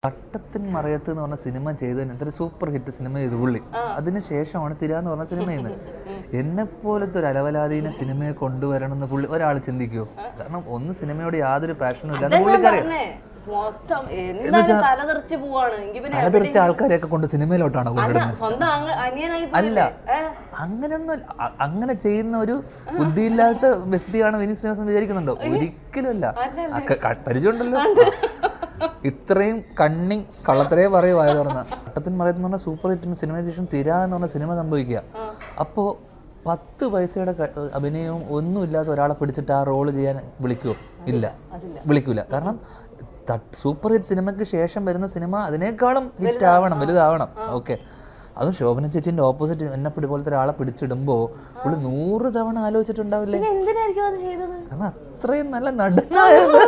തട്ടത്തിൻ മറയത്ത് എന്ന് പറഞ്ഞ സിനിമ ചെയ്തതിന് എന്തൊരു സൂപ്പർ ഹിറ്റ് സിനിമ ചെയ്തു പുള്ളി. അതിനുശേഷമാണ് തിര എന്ന് പറഞ്ഞ സിനിമ ചെയ്യുന്നത്. എന്നെപ്പോലത്തെ ഒരു അലവലാദീന സിനിമയെ കൊണ്ടുവരണം എന്ന് പുള്ളി ഒരാൾ ചിന്തിക്കുമോ? കാരണം ഒന്ന് സിനിമയോട് യാതൊരു പാഷനും ഇല്ലാതെ പുള്ളിക്കറിയാം. തലതെറിച്ച ആൾക്കാരെയൊക്കെ കൊണ്ട് സിനിമയിലോട്ടാണ് കൊണ്ടുവരുന്നത്. അല്ല, അങ്ങനെയൊന്നും അങ്ങനെ ചെയ്യുന്ന ഒരു ബുദ്ധിയില്ലാത്ത വ്യക്തിയാണ് വിനീത് ശ്രീനിവാസൻ വിചാരിക്കുന്നുണ്ടോ? ഒരിക്കലും അല്ല. പരിചയമുണ്ടല്ലോ. ഇത്രയും കണ്ണിങ് കള്ളത്തരേ പറയുവായത് പറഞ്ഞ തട്ടത്തിൻ മറയത്ത് എന്ന് പറഞ്ഞാൽ സൂപ്പർ ഹിറ്റിന് സിനിമയ്ക്ക് ശേഷം തിര എന്ന് പറഞ്ഞ സിനിമ സംഭവിക്കുക. അപ്പോൾ 10 പൈസയുടെ അഭിനയവും ഒന്നും ഇല്ലാത്ത ഒരാളെ പിടിച്ചിട്ട് ആ റോള് ചെയ്യാൻ വിളിക്കുമോ? ഇല്ല, വിളിക്കൂല. കാരണം സൂപ്പർ ഹിറ്റ് സിനിമയ്ക്ക് ശേഷം വരുന്ന സിനിമ അതിനേക്കാളും ഹിറ്റ് ആവണം, വലുതാവണം. ഓക്കെ, അതും ശോഭന ചേച്ചിന്റെ ഓപ്പോസിറ്റ് എന്നെ പോലത്തെ ഒരാളെ പിടിച്ചിടുമ്പോൾ പുള്ളി 100 തവണ ആലോചിച്ചിട്ടുണ്ടാവില്ലേ? കാരണം അത്രയും നല്ല നടനായിരുന്നു.